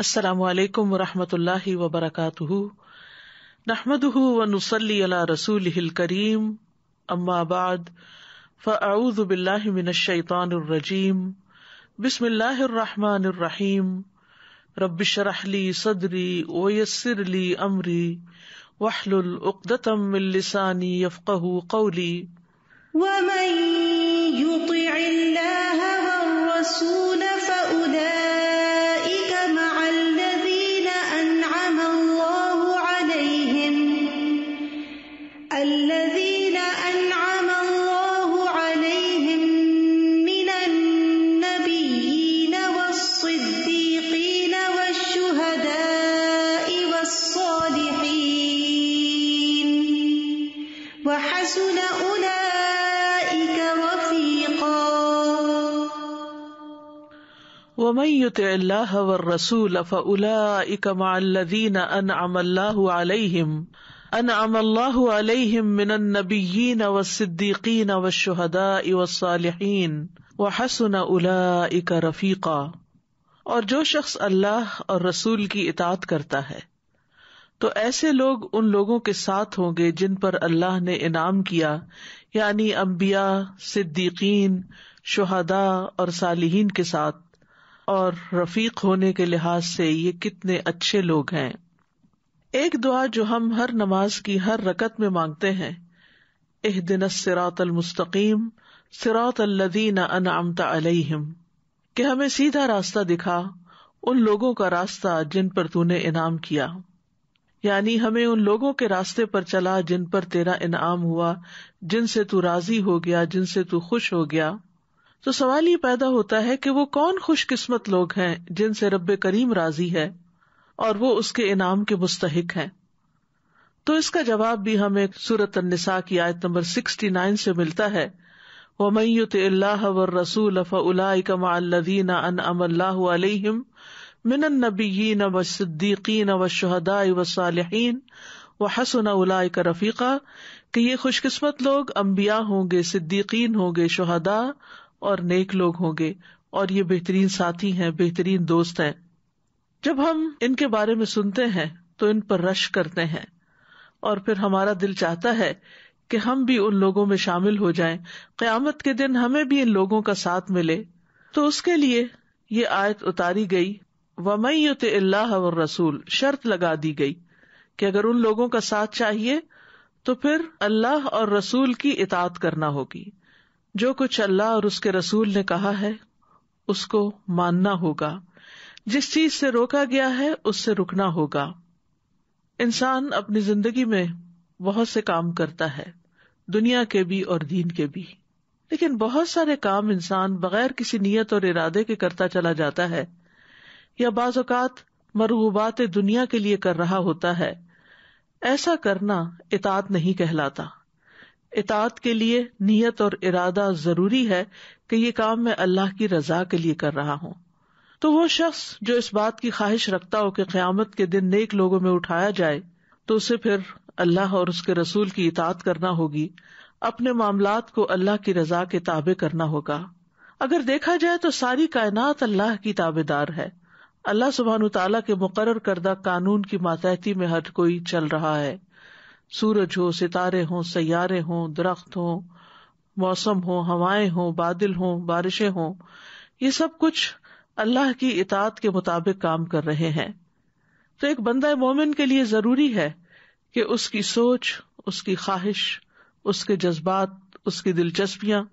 السلام علیکم ورحمۃ اللہ وبرکاتہ، نحمده ونصلی علی رسولہ الکریم، اما بعد فاعوذ باللہ من الشیطان الرجیم، بسم اللہ الرحمن الرحیم، رب اشرح لی صدری ویسر لی امری واحلل عقدۃ من لسانی یفقهوا قولی۔ ومن يطع الله والرسول فأولئك مع الذين أنعم الله عليهم من النبيين والصديقين والشهداء والصالحين وحسن ومن يطع الله والرسول فأولئك مع الذين أنعم الله عليهم من النبيين والصديقين والشهداء والصالحين وحسن أولئك رفيقا۔ اور جو شخص اللہ اور رسول کی اطاعت کرتا ہے تو ایسے لوگ ان لوگوں کے ساتھ ہوں گے جن پر اللہ نے انعام کیا، یعنی انبیاء، صدیقین، شہداء اور صالحین کے ساتھ۔ اور رفیق ہونے کے لحاظ سے یہ کتنے اچھے لوگ ہیں۔ ایک دعا جو ہم ہر نماز کی ہر رکعت میں مانگتے ہیں، اہدنا الصراط المستقیم صراط الذین انعمت علیہم، کہ ہمیں سیدھا راستہ دکھا، ان لوگوں کا راستہ جن پر تو نے انعام کیا، یعنی ہمیں ان لوگوں کے راستے پر چلا جن پر تیرا انعام ہوا، جن سے تو راضی ہو گیا، جن سے تو خوش ہو گیا۔ تو سوال یہ پیدا ہوتا ہے کہ وہ کون خوش قسمت لوگ ہیں جن سے رب کریم راضی ہے اور وہ اس کے انعام کے مستحق ہیں۔ تو اس کا جواب بھی ہمیں سورۃ النساء کی آیت نمبر 69 سے ملتا ہے، وَمَن يُطِعِ اللَّهَ وَالرَّسُولَ فَأُولَٰئِكَ مَعَ الَّذِينَ أَنْعَمَ اللَّهُ عَلَيْهِم مِّنَ النَّبِيِّينَ وَالصِّدِّيقِينَ وَالشُّهَدَاءِ وَالصَّالِحِينَ وَحَسُنَ أُولَٰئِكَ رَفِيقًا، کہ یہ خوش قسمت لوگ انبیاء ہوں گے، صدیقین ہوں گے، شہداء اور نیک لوگ ہوں گے، اور یہ بہترین ساتھی ہیں، بہترین دوست ہیں۔ جب ہم ان کے بارے میں سنتے ہیں تو ان پر رشک کرتے ہیں، اور پھر ہمارا دل چاہتا ہے کہ ہم بھی ان لوگوں میں شامل ہو جائیں، قیامت کے دن ہمیں بھی ان لوگوں کا ساتھ ملے۔ تو اس کے لیے یہ آیت اتاری گئی، وَمَن يُطِعِ اللَّهَ وَالرَّسُولَ، شرط لگا دی گئی کہ اگر ان لوگوں کا ساتھ چاہیے تو پھر اللہ اور رسول کی اطاعت کرنا ہوگی۔ جو کچھ اللہ اور اس کے رسول نے کہا ہے اس کو ماننا ہوگا، جس چیز سے روکا گیا ہے اس سے رکنا ہوگا۔ انسان اپنی زندگی میں بہت سے کام کرتا ہے، دنیا کے بھی اور دین کے بھی، لیکن بہت سارے کام انسان بغیر کسی نیت اور ارادے کے کرتا چلا جاتا ہے، یا بعض اوقات مرغوبات دنیا کے لیے کر رہا ہوتا ہے۔ ایسا کرنا اطاعت نہیں کہلاتا۔ اطاعت کے لیے نیت اور ارادہ ضروری ہے کہ یہ کام میں اللہ کی رضا کے لیے کر رہا ہوں۔ تو وہ شخص جو اس بات کی خواہش رکھتا ہو کہ قیامت کے دن نیک لوگوں میں اٹھایا جائے، تو اسے پھر اللہ اور اس کے رسول کی اطاعت کرنا ہوگی، اپنے معاملات کو اللہ کی رضا کے تابع کرنا ہوگا۔ اگر دیکھا جائے تو ساری کائنات اللہ کی تابع دار ہے، اللہ سبحانہ تعالیٰ کے مقرر کردہ قانون کی ماتحتی میں ہر کوئی چل رہا ہے۔ سورج ہو، ستارے ہوں، سیارے ہوں، درخت ہوں، موسم ہو، ہوائیں ہوں، بادل ہوں، بارشیں ہوں، یہ سب کچھ اللہ کی اطاعت کے مطابق کام کر رہے ہیں۔ تو ایک بندہ مومن کے لیے ضروری ہے کہ اس کی سوچ، اس کی خواہش، اس کے جذبات، اس کی دلچسپیاں،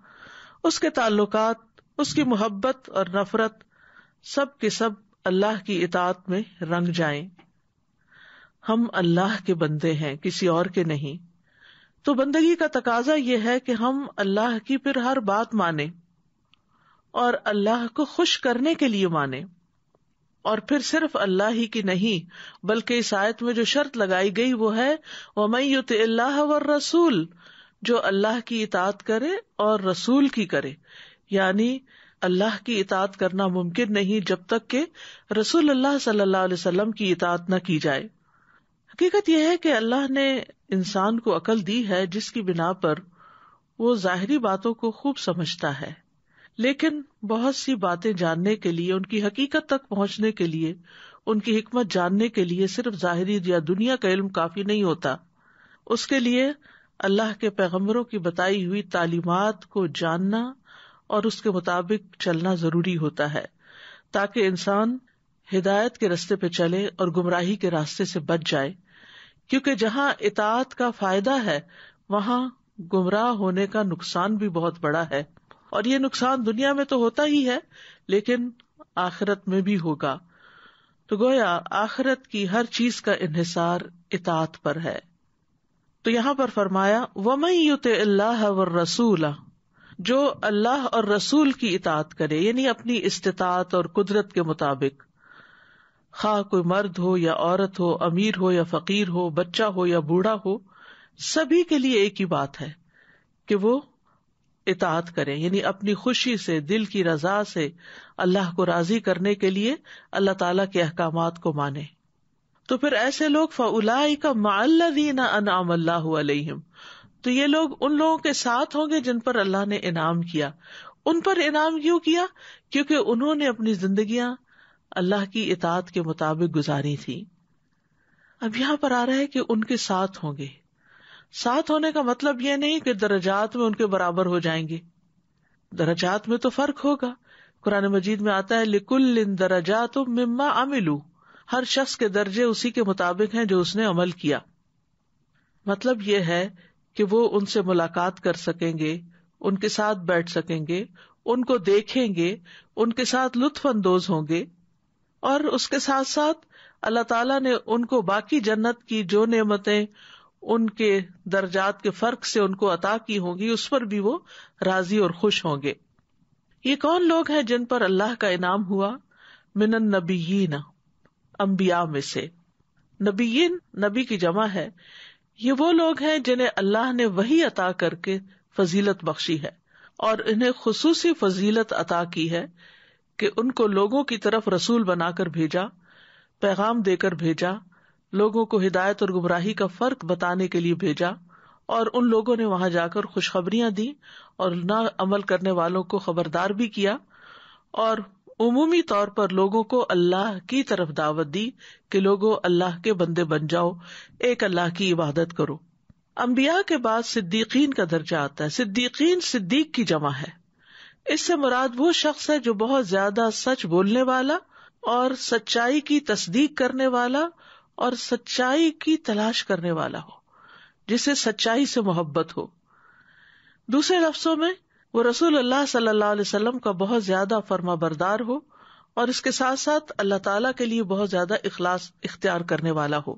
اس کے تعلقات، اس کی محبت اور نفرت، سب کے سب اللہ کی اطاعت میں رنگ جائیں۔ ہم اللہ کے بندے ہیں، کسی اور کے نہیں۔ تو بندگی کا تقاضا یہ ہے کہ ہم اللہ کی پھر ہر بات مانیں اور اللہ کو خوش کرنے کے لیے مانیں، اور پھر صرف اللہ ہی کی نہیں بلکہ اس آیت میں جو شرط لگائی گئی وہ ہے وَمَن يُطِعِ اللَّهَ وَالرَّسُولَ، جو اللہ کی اطاعت کرے اور رسول کی کرے، یعنی اللہ کی اطاعت کرنا ممکن نہیں جب تک کہ رسول اللہ صلی اللہ علیہ وسلم کی اطاعت نہ کی جائے۔ حقیقت یہ ہے کہ اللہ نے انسان کو عقل دی ہے جس کی بنا پر وہ ظاہری باتوں کو خوب سمجھتا ہے، لیکن بہت سی باتیں جاننے کے لیے، ان کی حقیقت تک پہنچنے کے لیے، ان کی حکمت جاننے کے لیے صرف ظاہری یا دنیا کا علم کافی نہیں ہوتا. اس کے لیے اللہ کے پیغمبروں کی بتائی ہوئی تعلیمات کو جاننا اور اس کے مطابق چلنا ضروری ہوتا ہے، تاکہ انسان ہدایت کے راستے پہ چلے اور گمراہی کے راستے سے بچ جائے. کیونکہ جہاں اطاعت کا فائدہ ہے وہاں گمراہ ہونے کا نقصان بھی بہت بڑا ہے، اور یہ نقصان دنیا میں تو ہوتا ہی ہے لیکن آخرت میں بھی ہوگا. تو گویا آخرت کی ہر چیز کا انحصار اطاعت پر ہے. تو یہاں پر فرمایا وَمَن يُطِعِ اللَّهَ وَالرَّسُولَ، جو اللہ اور رسول کی اطاعت کرے، یعنی اپنی استطاعت اور قدرت کے مطابق، خواہ کوئی مرد ہو یا عورت ہو، امیر ہو یا فقیر ہو، بچہ ہو یا بوڑھا ہو، سبھی کے لیے ایک ہی بات ہے کہ وہ اطاعت کریں، یعنی اپنی خوشی سے، دل کی رضا سے اللہ کو راضی کرنے کے لیے اللہ تعالیٰ کے احکامات کو مانیں. تو پھر ایسے لوگ فَأُولَٰئِکَ مَعَ الَّذِينَ أَنْعَمَ اللَّهُ عَلَيْهِمْ، تو یہ لوگ ان لوگوں کے ساتھ ہوں گے جن پر اللہ نے انعام کیا. ان پر انعام کیوں کیا؟ کیونکہ انہوں نے اپنی زندگیاں اللہ کی اطاعت کے مطابق گزاری تھی. اب یہاں پر آ رہا ہے کہ ان کے ساتھ ہوں گے. ساتھ ہونے کا مطلب یہ نہیں کہ درجات میں ان کے برابر ہو جائیں گے، درجات میں تو فرق ہوگا. قرآن مجید میں آتا ہے لِكُلٍّ دَرَجَاتٌ مِّمَّا عَمِلُوا، ہر شخص کے درجے اسی کے مطابق ہیں جو اس نے عمل کیا. مطلب یہ ہے کہ وہ ان سے ملاقات کر سکیں گے، ان کے ساتھ بیٹھ سکیں گے، ان کو دیکھیں گے، ان کے ساتھ لطف اندوز ہوں گے، اور اس کے ساتھ ساتھ اللہ تعالیٰ نے ان کو باقی جنت کی جو نعمتیں ان کے درجات کے فرق سے ان کو عطا کی ہوں گی اس پر بھی وہ راضی اور خوش ہوں گے. یہ کون لوگ ہیں جن پر اللہ کا انعام ہوا؟ من النبیین، انبیاء میں سے. نبیین نبی کی جمع ہے. یہ وہ لوگ ہیں جنہیں اللہ نے وحی عطا کر کے فضیلت بخشی ہے، اور انہیں خصوصی فضیلت عطا کی ہے کہ ان کو لوگوں کی طرف رسول بنا کر بھیجا، پیغام دے کر بھیجا، لوگوں کو ہدایت اور گمراہی کا فرق بتانے کے لیے بھیجا، اور ان لوگوں نے وہاں جا کر خوشخبریاں دی اور نہ عمل کرنے والوں کو خبردار بھی کیا، اور عمومی طور پر لوگوں کو اللہ کی طرف دعوت دی کہ لوگوں اللہ کے بندے بن جاؤ، ایک اللہ کی عبادت کرو. انبیاء کے بعد صدیقین کا درجہ آتا ہے. صدیقین صدیق کی جمع ہے. اس سے مراد وہ شخص ہے جو بہت زیادہ سچ بولنے والا اور سچائی کی تصدیق کرنے والا اور سچائی کی تلاش کرنے والا ہو، جسے سچائی سے محبت ہو. دوسرے لفظوں میں وہ رسول اللہ صلی اللہ علیہ وسلم کا بہت زیادہ فرما بردار ہو اور اس کے ساتھ ساتھ اللہ تعالیٰ کے لیے بہت زیادہ اخلاص اختیار کرنے والا ہو.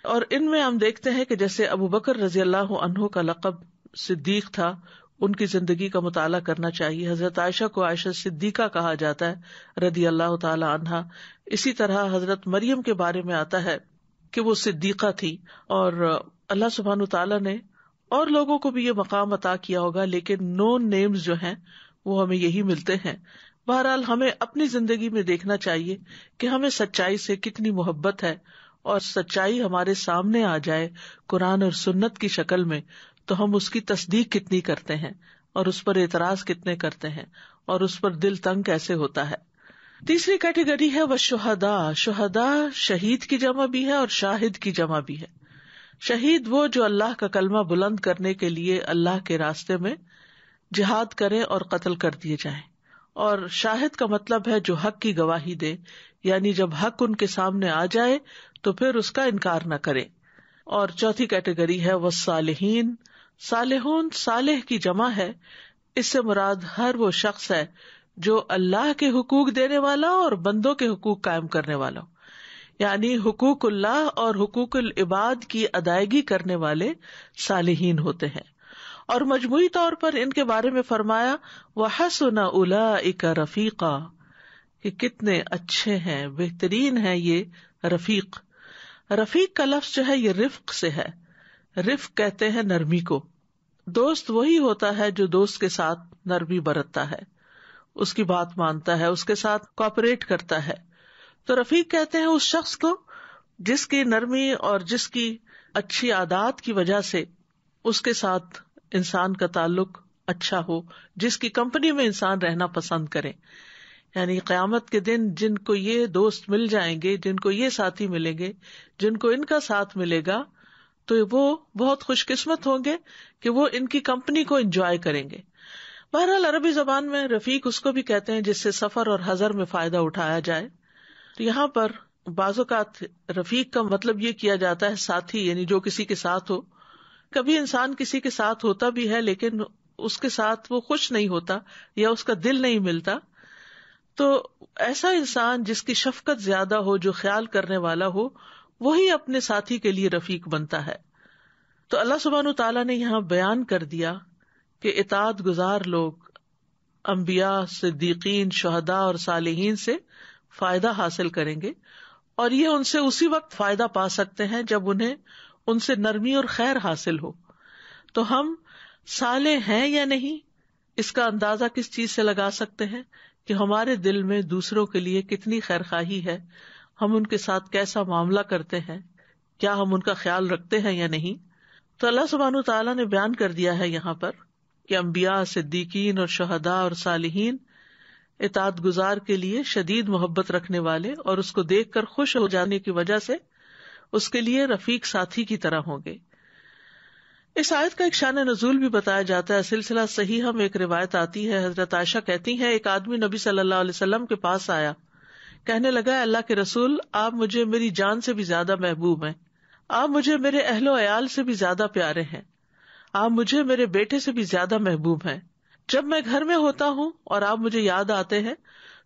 اور ان میں ہم دیکھتے ہیں کہ جیسے ابو بکر رضی اللہ عنہ کا لقب صدیق تھا، ان کی زندگی کا مطالعہ کرنا چاہیے. حضرت عائشہ کو عائشہ صدیقہ کہا جاتا ہے رضی اللہ تعالی عنہا. اسی طرح حضرت مریم کے بارے میں آتا ہے کہ وہ صدیقہ تھی، اور اللہ سبحانہ تعالیٰ نے اور لوگوں کو بھی یہ مقام عطا کیا ہوگا، لیکن نون نیمز جو ہیں وہ ہمیں یہی ملتے ہیں. بہرحال ہمیں اپنی زندگی میں دیکھنا چاہیے کہ ہمیں سچائی سے کتنی محبت ہے، اور سچائی ہمارے سامنے آ جائے قرآن اور سنت کی شکل میں تو ہم اس کی تصدیق کتنی کرتے ہیں اور اس پر اعتراض کتنے کرتے ہیں اور اس پر دل تنگ کیسے ہوتا ہے. تیسری کیٹیگری ہے وہ شہداء. شہداء شہید کی جمع بھی ہے اور شاہد کی جمع بھی ہے. شہید وہ جو اللہ کا کلمہ بلند کرنے کے لیے اللہ کے راستے میں جہاد کریں اور قتل کر دیے جائیں، اور شاہد کا مطلب ہے جو حق کی گواہی دے، یعنی جب حق ان کے سامنے آ جائے تو پھر اس کا انکار نہ کرے. اور چوتھی کیٹیگری ہے والصالحین. صالحون صالح کی جمع ہے. اس سے مراد ہر وہ شخص ہے جو اللہ کے حقوق دینے والا اور بندوں کے حقوق قائم کرنے والا، یعنی حقوق اللہ اور حقوق العباد کی ادائیگی کرنے والے صالحین ہوتے ہیں. اور مجموعی طور پر ان کے بارے میں فرمایا وَحَسُنَ أُولَٰئِكَ رَفِيقًا، کہ کتنے اچھے ہیں، بہترین ہیں یہ رفیق. رفیق کا لفظ جو ہے یہ رفق سے ہے. رفق کہتے ہیں نرمی کو. دوست وہی ہوتا ہے جو دوست کے ساتھ نرمی برتتا ہے، اس کی بات مانتا ہے، اس کے ساتھ کوآپریٹ کرتا ہے. تو رفیق کہتے ہیں اس شخص کو جس کی نرمی اور جس کی اچھی عادات کی وجہ سے اس کے ساتھ انسان کا تعلق اچھا ہو، جس کی کمپنی میں انسان رہنا پسند کرے. یعنی قیامت کے دن جن کو یہ دوست مل جائیں گے، جن کو یہ ساتھی ملیں گے، جن کو ان کا ساتھ ملے گا، تو وہ بہت خوش قسمت ہوں گے کہ وہ ان کی کمپنی کو انجوائے کریں گے. بہرحال عربی زبان میں رفیق اس کو بھی کہتے ہیں جس سے سفر اور حضر میں فائدہ اٹھایا جائے. تو یہاں پر بعض اوقات رفیق کا مطلب یہ کیا جاتا ہے ساتھی، یعنی جو کسی کے ساتھ ہو. کبھی انسان کسی کے ساتھ ہوتا بھی ہے لیکن اس کے ساتھ وہ خوش نہیں ہوتا یا اس کا دل نہیں ملتا، تو ایسا انسان جس کی شفقت زیادہ ہو، جو خیال کرنے والا ہو، وہی اپنے ساتھی کے لیے رفیق بنتا ہے. تو اللہ سبحانہ تعالیٰ نے یہاں بیان کر دیا کہ اطاعت گزار لوگ انبیاء، صدیقین، شہداء اور صالحین سے فائدہ حاصل کریں گے، اور یہ ان سے اسی وقت فائدہ پا سکتے ہیں جب انہیں ان سے نرمی اور خیر حاصل ہو. تو ہم صالح ہیں یا نہیں، اس کا اندازہ کس چیز سے لگا سکتے ہیں کہ ہمارے دل میں دوسروں کے لیے کتنی خیر خواہی ہے، ہم ان کے ساتھ کیسا معاملہ کرتے ہیں، کیا ہم ان کا خیال رکھتے ہیں یا نہیں. تو اللہ سبحانہ تعالیٰ نے بیان کر دیا ہے یہاں پر کہ انبیاء، صدیقین اور شہداء اور صالحین اطاعت گزار کے لیے شدید محبت رکھنے والے اور اس کو دیکھ کر خوش ہو جانے کی وجہ سے اس کے لیے رفیق ساتھی کی طرح ہوں گے. اس آیت کا ایک شان نزول بھی بتایا جاتا ہے. سلسلہ صحیح میں ایک روایت آتی ہے، حضرت عائشہ کہتی ہیں ایک آدمی نبی صلی اللہ علیہ وسلم کے پاس آیا، کہنے لگا اللہ کے رسول، آپ مجھے میری جان سے بھی زیادہ محبوب ہیں، آپ مجھے میرے اہل و عیال سے بھی زیادہ پیارے ہیں، آپ مجھے میرے بیٹے سے بھی زیادہ محبوب ہیں. جب میں گھر میں ہوتا ہوں اور آپ مجھے یاد آتے ہیں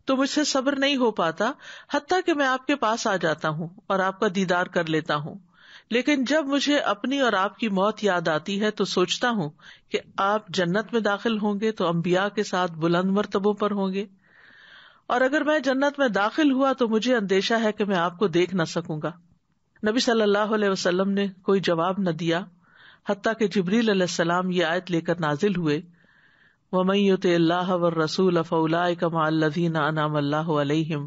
تو مجھ سے صبر نہیں ہو پاتا، حتیٰ کہ میں آپ کے پاس آ جاتا ہوں اور آپ کا دیدار کر لیتا ہوں. لیکن جب مجھے اپنی اور آپ کی موت یاد آتی ہے تو سوچتا ہوں کہ آپ جنت میں داخل ہوں گے تو انبیاء کے ساتھ بلند مرتبوں پر ہوں گے، اور اگر میں جنت میں داخل ہوا تو مجھے اندیشہ ہے کہ میں آپ کو دیکھ نہ سکوں گا. نبی صلی اللہ علیہ وسلم نے کوئی جواب نہ دیا، حتیٰ کہ جبریل علیہ السلام یہ آیت لے کر نازل ہوئے، وَمَن يُطِعِ اللَّهَ وَالرَّسُولَ فَأُولَٰئِكَ مَعَ الَّذِينَ أَنْعَمَ اللَّهُ عَلَيْهِم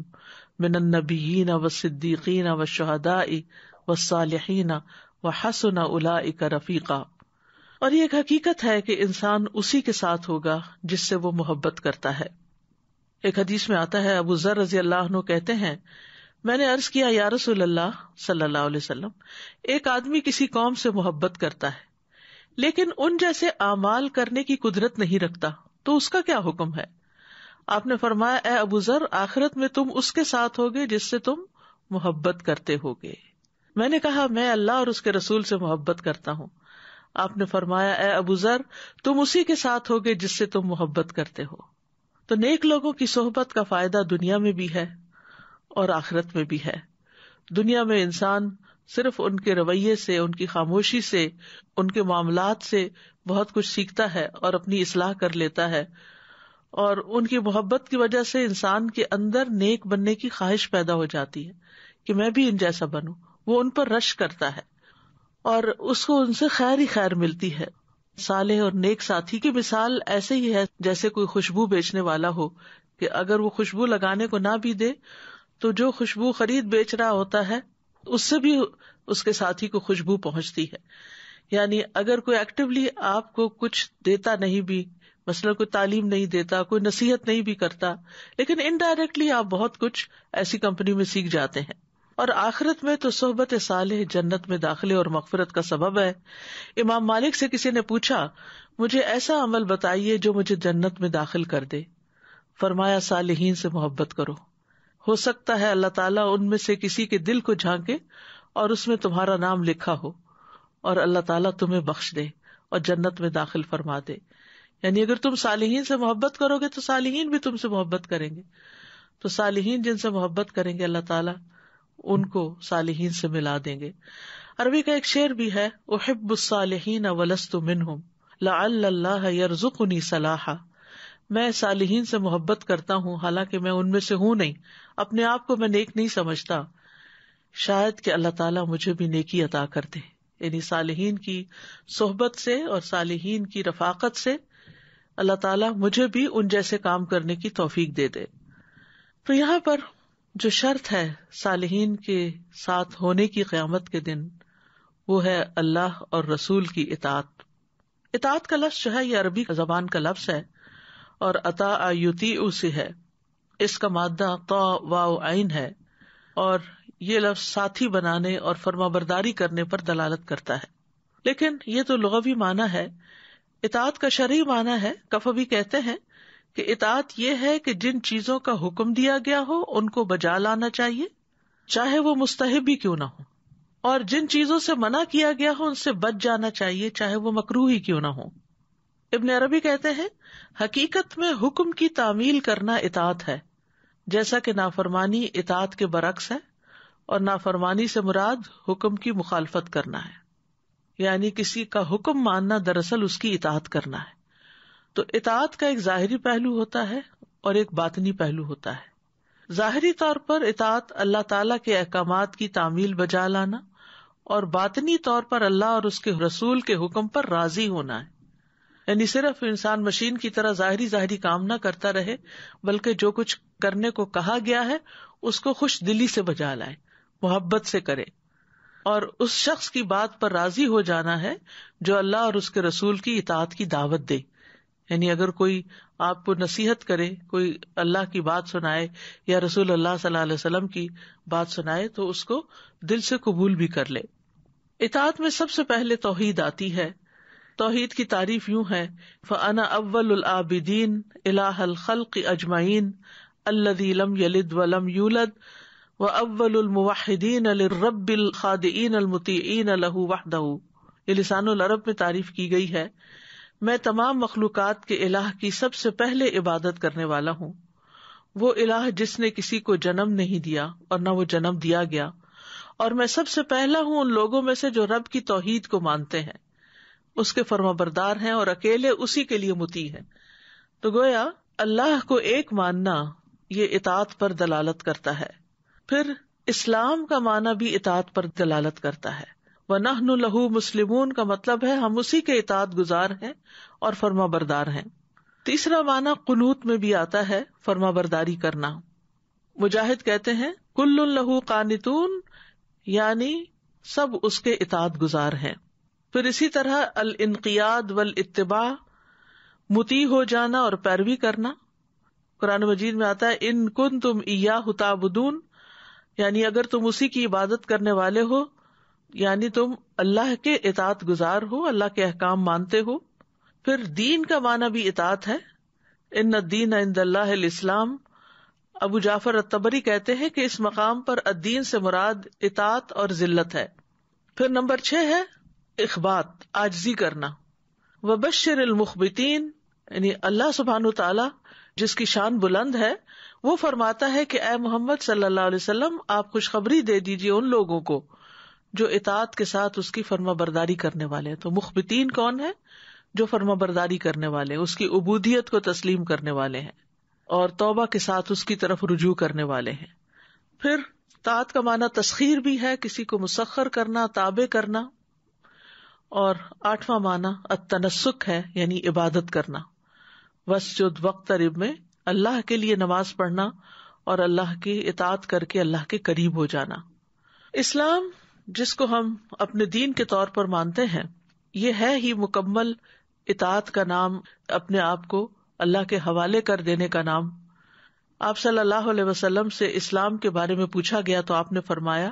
مِّنَ النَّبِيِّينَ وَالصِّدِّيقِينَ وَالشُّهَدَاءِ وَالصَّالِحِينَ وَحَسُنَ أُولَٰئِكَ رَفِيقًا. اور یہ ایک حقیقت ہے کہ انسان اسی کے ساتھ ہوگا جس سے وہ محبت کرتا ہے. ایک حدیث میں آتا ہے، ابو ذر رضی اللہ عنہ کہتے ہیں میں نے عرض کیا یا رسول اللہ صلی اللہ علیہ وسلم، ایک آدمی کسی قوم سے محبت کرتا ہے لیکن ان جیسے اعمال کرنے کی قدرت نہیں رکھتا تو اس کا کیا حکم ہے؟ آپ نے فرمایا اے ابو ذر، آخرت میں تم اس کے ساتھ ہوگے جس سے تم محبت کرتے ہوگے. میں نے کہا میں اللہ اور اس کے رسول سے محبت کرتا ہوں. آپ نے فرمایا اے ابو ذر، تم اسی کے ساتھ ہوگے جس سے تم محبت کرتے ہو. تو نیک لوگوں کی صحبت کا فائدہ دنیا میں بھی ہے اور آخرت میں بھی ہے. دنیا میں انسان صرف ان کے رویے سے، ان کی خاموشی سے، ان کے معاملات سے بہت کچھ سیکھتا ہے اور اپنی اصلاح کر لیتا ہے، اور ان کی محبت کی وجہ سے انسان کے اندر نیک بننے کی خواہش پیدا ہو جاتی ہے کہ میں بھی ان جیسا بنوں. وہ ان پر رشک کرتا ہے اور اس کو ان سے خیر ہی خیر ملتی ہے. صالح اور نیک ساتھی کی مثال ایسے ہی ہے جیسے کوئی خوشبو بیچنے والا ہو کہ اگر وہ خوشبو لگانے کو نہ بھی دے تو جو خوشبو خرید بیچ رہا ہوتا ہے اس سے بھی اس کے ساتھی کو خوشبو پہنچتی ہے. یعنی اگر کوئی ایکٹیولی آپ کو کچھ دیتا نہیں بھی، مثلا کوئی تعلیم نہیں دیتا، کوئی نصیحت نہیں بھی کرتا، لیکن انڈائریکٹلی آپ بہت کچھ ایسی کمپنی میں سیکھ جاتے ہیں. اور آخرت میں تو صحبت صالح جنت میں داخلے اور مغفرت کا سبب ہے. امام مالک سے کسی نے پوچھا مجھے ایسا عمل بتائیے جو مجھے جنت میں داخل کر دے. فرمایا صالحین سے محبت کرو، ہو سکتا ہے اللہ تعالیٰ ان میں سے کسی کے دل کو جھانکے اور اس میں تمہارا نام لکھا ہو اور اللہ تعالیٰ تمہیں بخش دے اور جنت میں داخل فرما دے. یعنی اگر تم صالحین سے محبت کرو گے تو صالحین بھی تم سے محبت کریں گے. تو صالحین جن سے محبت کریں گے اللہ تعالیٰ ان کو صالحین سے ملا دیں گے. عربی کا ایک شعر بھی ہے، احب الصالحین ولست منہم لعل اللہ یرزقنی صلاحا. میں صالحین سے محبت کرتا ہوں حالانکہ میں ان میں سے ہوں نہیں، اپنے آپ کو میں نیک نہیں سمجھتا، شاید کہ اللہ تعالیٰ مجھے بھی نیکی عطا کر دے. یعنی صالحین کی صحبت سے اور صالحین کی رفاقت سے اللہ تعالیٰ مجھے بھی ان جیسے کام کرنے کی توفیق دے دے. تو یہاں پر جو شرط ہے صالحین کے ساتھ ہونے کی قیامت کے دن، وہ ہے اللہ اور رسول کی اطاعت. اطاعت کا لفظ جو ہے یہ عربی زبان کا لفظ ہے اور اطاع یطیع سے ہے. اس کا مادہ طا واو عین ہے اور یہ لفظ ساتھی بنانے اور فرمانبرداری کرنے پر دلالت کرتا ہے. لیکن یہ تو لغوی معنی ہے. اطاعت کا شرعی معنی ہے. کفوی کہتے ہیں کہ اطاعت یہ ہے کہ جن چیزوں کا حکم دیا گیا ہو ان کو بجا لانا چاہیے چاہے وہ مستحب ہی کیوں نہ ہو، اور جن چیزوں سے منع کیا گیا ہو ان سے بچ جانا چاہیے چاہے وہ مکروہ ہی کیوں نہ ہو. ابن عربی کہتے ہیں حقیقت میں حکم کی تعمیل کرنا اطاعت ہے، جیسا کہ نافرمانی اطاعت کے برعکس ہے، اور نافرمانی سے مراد حکم کی مخالفت کرنا ہے. یعنی کسی کا حکم ماننا دراصل اس کی اطاعت کرنا ہے. تو اطاعت کا ایک ظاہری پہلو ہوتا ہے اور ایک باطنی پہلو ہوتا ہے. ظاہری طور پر اطاعت اللہ تعالیٰ کے احکامات کی تعمیل بجا لانا، اور باطنی طور پر اللہ اور اس کے رسول کے حکم پر راضی ہونا ہے. یعنی صرف انسان مشین کی طرح ظاہری کام نہ کرتا رہے، بلکہ جو کچھ کرنے کو کہا گیا ہے اس کو خوش دلی سے بجا لائے، محبت سے کرے، اور اس شخص کی بات پر راضی ہو جانا ہے جو اللہ اور اس کے رسول کی اطاعت کی دعوت دے. یعنی اگر کوئی آپ کو نصیحت کرے، کوئی اللہ کی بات سنائے یا رسول اللہ صلی اللہ علیہ وسلم کی بات سنائے تو اس کو دل سے قبول بھی کر لے. اطاعت میں سب سے پہلے توحید آتی ہے. توحید کی تعریف یوں ہے: فَأَنَا أَوَّلُ الْعَابِدِينَ إِلَٰهَ الْخَلْقِ أَجْمَعِينَ الَّذِي لَمْ يَلِدْ وَلَمْ يُولَدْ وَأَوَّلُ الْمُوَحِّدِينَ لِلرَّبِّ الْخَاضِعِينَ الْمُطِيعِينَ لَهُ وَحْدَهُ. یہ لسان العرب میں تعریف کی گئی ہے. میں تمام مخلوقات کے الہ کی سب سے پہلے عبادت کرنے والا ہوں. وہ الہ جس نے کسی کو جنم نہیں دیا اور نہ وہ جنم دیا گیا، اور میں سب سے پہلا ہوں ان لوگوں میں سے جو رب کی توحید کو مانتے ہیں، اس کے فرمانبردار ہیں اور اکیلے اسی کے لیے مطیع ہیں. تو گویا اللہ کو ایک ماننا یہ اطاعت پر دلالت کرتا ہے. پھر اسلام کا معنی بھی اطاعت پر دلالت کرتا ہے. وَنَحْنُ لَهُ مُسْلِمُونَ کا مطلب ہے ہم اسی کے اطاعت گزار ہیں اور فرمانبردار ہیں. تیسرا معنی قنوت میں بھی آتا ہے، فرمانبرداری کرنا. مجاہد کہتے ہیں کل لہ قانتون، یعنی سب اس کے اطاعت گزار ہیں. پھر اسی طرح الانقیاد والاتباع، مطیع ہو جانا اور پیروی کرنا. قرآن مجید میں آتا ہے ان کنتم ایاہ تعبدون، یعنی اگر تم اسی کی عبادت کرنے والے ہو، یعنی تم اللہ کے اطاعت گزار ہو، اللہ کے احکام مانتے ہو. پھر دین کا معنی بھی اطاعت ہے. ان الدین عند اللہ الاسلام. ابو جعفر الطبری کہتے ہیں کہ اس مقام پر الدین سے مراد اطاعت اور ذلت ہے. پھر نمبر 6 ہے اخبات، عاجزی کرنا. وبشر المخبتین، یعنی اللہ سبحانہ وتعالی جس کی شان بلند ہے وہ فرماتا ہے کہ اے محمد صلی اللہ علیہ وسلم آپ خوشخبری دے دیجیے ان لوگوں کو جو اطاعت کے ساتھ اس کی فرما برداری کرنے والے ہیں. تو مخبتین کون ہے؟ جو فرما برداری کرنے والے، اس کی عبودیت کو تسلیم کرنے والے ہیں اور توبہ کے ساتھ اس کی طرف رجوع کرنے والے ہیں. پھر طاعت کا معنی تسخیر بھی ہے، کسی کو مسخر کرنا، تابع کرنا. اور 8واں معنی التنسک ہے، یعنی عبادت کرنا. واسجد واقترب میں اللہ کے لیے نماز پڑھنا اور اللہ کی اطاعت کر کے اللہ کے قریب ہو جانا. اسلام جس کو ہم اپنے دین کے طور پر مانتے ہیں، یہ ہے ہی مکمل اطاعت کا نام، اپنے آپ کو اللہ کے حوالے کر دینے کا نام. آپ صلی اللہ علیہ وسلم سے اسلام کے بارے میں پوچھا گیا تو آپ نے فرمایا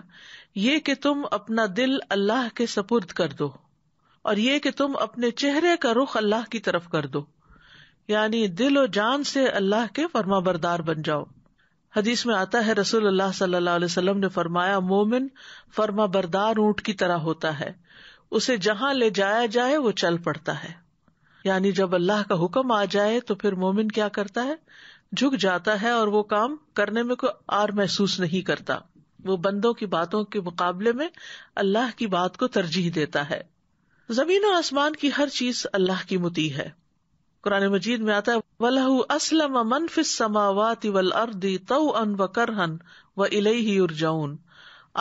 یہ کہ تم اپنا دل اللہ کے سپرد کر دو، اور یہ کہ تم اپنے چہرے کا رخ اللہ کی طرف کر دو، یعنی دل و جان سے اللہ کے فرما بردار بن جاؤ. حدیث میں آتا ہے رسول اللہ صلی اللہ علیہ وسلم نے فرمایا مومن فرما بردار اونٹ کی طرح ہوتا ہے، اسے جہاں لے جایا جائے وہ چل پڑتا ہے. یعنی جب اللہ کا حکم آ جائے تو پھر مومن کیا کرتا ہے؟ جھک جاتا ہے اور وہ کام کرنے میں کوئی آر محسوس نہیں کرتا. وہ بندوں کی باتوں کے مقابلے میں اللہ کی بات کو ترجیح دیتا ہے. زمین و آسمان کی ہر چیز اللہ کی مطیع ہے. قرآن مجید میں آتا ہے وَلَهُ أَسْلَمَ مَنْ فِي السَّمَاوَاتِ وَالْأَرْضِ طَوْعًا وَكَرْهًا وَإِلَيْهِ يُرْجَعُونَ.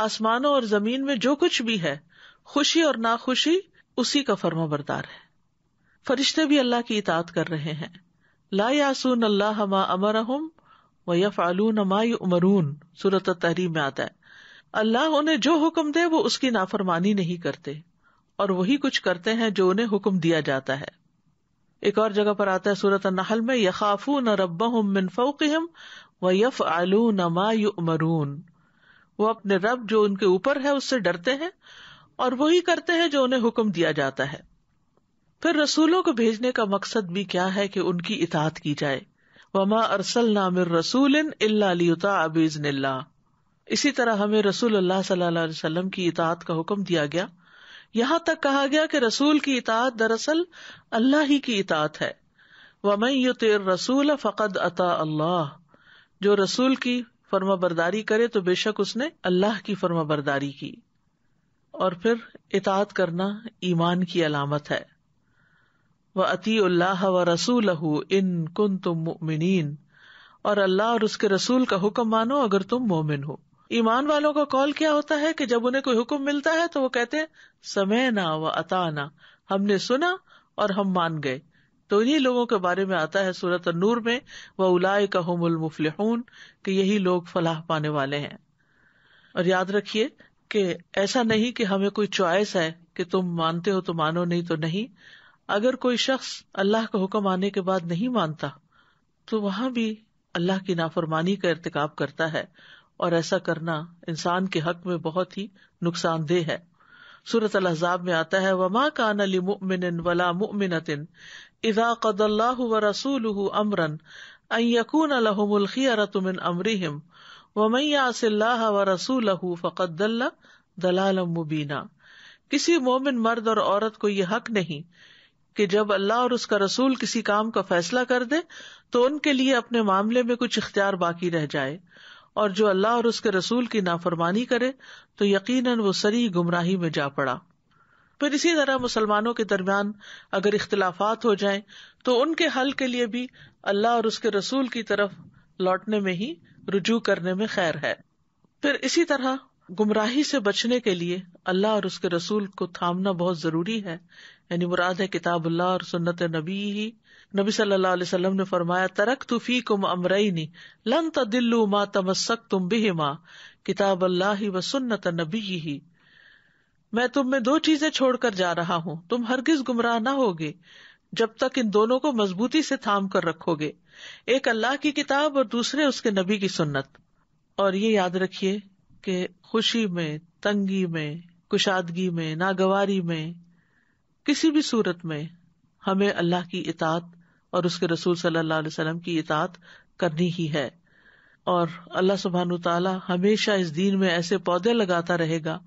آسمانوں اور زمین میں جو کچھ بھی ہے، خوشی اور ناخوشی اسی کا فرما بردار ہے. فرشتے بھی اللہ کی اطاعت کر رہے ہیں. لا یعصون اللہ ما امرہم ویفعلون ما یؤمرون، سورۃ التحریم میں آتا ہے اللہ انہیں جو حکم دے وہ اس کی نافرمانی نہیں کرتے اور وہی کچھ کرتے ہیں جو انہیں حکم دیا جاتا ہے. ایک اور جگہ پر آتا ہے سورۃ النحل میں یخافون ربہم من فوقہم ویفعلون ما یؤمرون. وہ اپنے رب جو ان کے اوپر ہے اس سے ڈرتے ہیں اور وہی کرتے ہیں جو انہیں حکم دیا جاتا ہے. پھر رسولوں کو بھیجنے کا مقصد بھی کیا ہے کہ ان کی اطاعت کی جائے. وما ارسلنا من رسول الا لیطاع باذن اللہ. اسی طرح ہمیں رسول اللہ صلی اللہ علیہ وسلم کی اطاعت کا حکم دیا گیا. یہاں تک کہا گیا کہ رسول کی اطاعت دراصل اللہ ہی کی اطاعت ہے. ومن یطع الرسول فقد اطاع اللہ. جو رسول کی فرما برداری کرے تو بے شک اس نے اللہ کی فرما برداری کی. اور پھر اطاعت کرنا ایمان کی علامت ہے. وَأَطِيعُوا اللَّهَ وَرَسُولَهُ إِن كُنتُم مُؤْمِنِينَ. اور اللہ اور اس کے رسول کا حکم مانو اگر تم مومن ہو. ایمان والوں کا قول کیا ہوتا ہے کہ جب انہیں کوئی حکم ملتا ہے تو وہ کہتے ہیں سمعنا وَأَطَعْنَا. ہم نے سنا اور ہم مان گئے. تو انہی لوگوں کے بارے میں آتا ہے سورۃ النور میں وَأُولَٰئِكَ هُمُ الْمُفْلِحُونَ کہ یہی لوگ فلاح پانے والے ہیں. اور یاد رکھیے کہ ایسا نہیں کہ ہمیں کوئی چوائس ہے کہ تم مانتے ہو تو مانو نہیں تو نہیں. اگر کوئی شخص اللہ کا حکم آنے کے بعد نہیں مانتا تو وہاں بھی اللہ کی نافرمانی کا ارتکاب کرتا ہے اور ایسا کرنا انسان کے حق میں بہت ہی نقصان دہ ہے. سورۃ الاحزاب میں آتا ہے وما کان لمؤمن ولا مؤمنۃ اذا قضى الله ورسوله امرا ان يكون لهم الخيرة من امرهم ومن يعص الله ورسوله فقد ضل ضلالا مبینا. کسی مومن مرد اور عورت کو یہ حق نہیں کہ جب اللہ اور اس کا رسول کسی کام کا فیصلہ کر دے تو ان کے لیے اپنے معاملے میں کچھ اختیار باقی رہ جائے، اور جو اللہ اور اس کے رسول کی نافرمانی کرے تو یقیناً وہ صریح گمراہی میں جا پڑا. پھر اسی طرح مسلمانوں کے درمیان اگر اختلافات ہو جائیں تو ان کے حل کے لیے بھی اللہ اور اس کے رسول کی طرف لوٹنے میں ہی رجوع کرنے میں خیر ہے. پھر اسی طرح گمراہی سے بچنے کے لیے اللہ اور اس کے رسول کو تھامنا بہت ضروری ہے. یعنی مراد ہے کتاب اللہ اور سنت نبی ہی. نبی صلی اللہ علیہ وسلم نے فرمایا ترکت فیکم امرین لن تضلوا ما تمسکتم بہما کتاب اللہ و سنت نبیہ. میں تم میں دو چیزیں چھوڑ کر جا رہا ہوں، تم ہرگز گمراہ نہ ہوگے جب تک ان دونوں کو مضبوطی سے تھام کر رکھو گے، ایک اللہ کی کتاب اور دوسرے اس کے نبی کی سنت. اور یہ یاد رکھیے کہ خوشی میں، تنگی میں، کشادگی میں، ناگواری میں، کسی بھی صورت میں ہمیں اللہ کی اطاعت اور اس کے رسول صلی اللہ علیہ وسلم کی اطاعت کرنی ہی ہے. اور اللہ سبحانہ وتعالی ہمیشہ اس دین میں ایسے پودے لگاتا رہے گا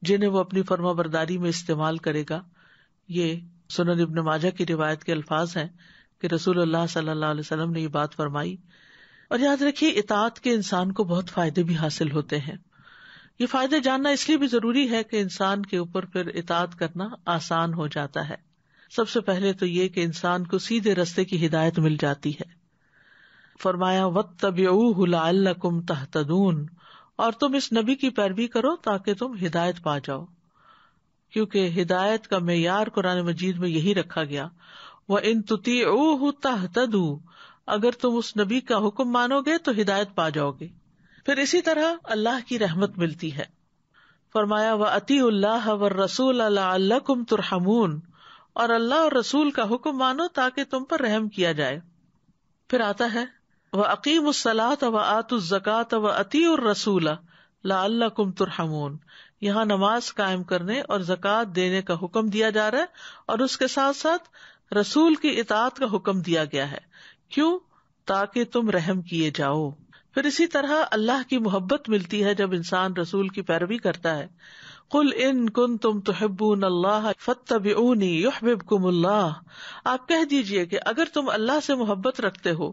جنہیں وہ اپنی فرما برداری میں استعمال کرے گا. یہ سنن ابن ماجہ کی روایت کے الفاظ ہیں کہ رسول اللہ صلی اللہ علیہ وسلم نے یہ بات فرمائی. اور یاد رکھیے اطاعت کے انسان کو بہت فائدے بھی حاصل ہوتے ہیں. یہ فائدے جاننا اس لیے بھی ضروری ہے کہ انسان کے اوپر پھر اطاعت کرنا آسان ہو جاتا ہے. سب سے پہلے تو یہ کہ انسان کو سیدھے رستے کی ہدایت مل جاتی ہے. فرمایا واتبعوہ لعلکم تہتدون، اور تم اس نبی کی پیروی کرو تاکہ تم ہدایت پا جاؤ، کیونکہ ہدایت کا معیار قرآن مجید میں یہی رکھا گیا. وَإِن تُطِيعُوهُ تَهْتَدُوا، اگر تم اس نبی کا حکم مانو گے تو ہدایت پا جاؤ گے. پھر اسی طرح اللہ کی رحمت ملتی ہے. فرمایا وَأَطِيعُوا اللَّهَ وَالرَّسُولَ لَعَلَّكُمْ تُرْحَمُونَ، اور اللہ اور رسول کا حکم مانو تاکہ تم پر رحم کیا جائے. پھر آتا ہے وَأَقِيمُوا الصَّلَاةَ وَآتُوا الزَّكَاةَ وَأَطِيعُوا الرَّسُولَ لَعَلَّكُمْ تُرْحَمُونَ. یہاں نماز قائم کرنے اور زکوٰۃ دینے کا حکم دیا جا رہا ہے اور اس کے ساتھ ساتھ رسول کی اطاعت کا حکم دیا گیا ہے. کیوں؟ تاکہ تم رحم کیے جاؤ. پھر اسی طرح اللہ کی محبت ملتی ہے جب انسان رسول کی پیروی کرتا ہے. قل ان کنتم تحبون اللہ فاتبعونی یحببکم اللہ. آپ کہہ دیجئے کہ اگر تم اللہ سے محبت رکھتے ہو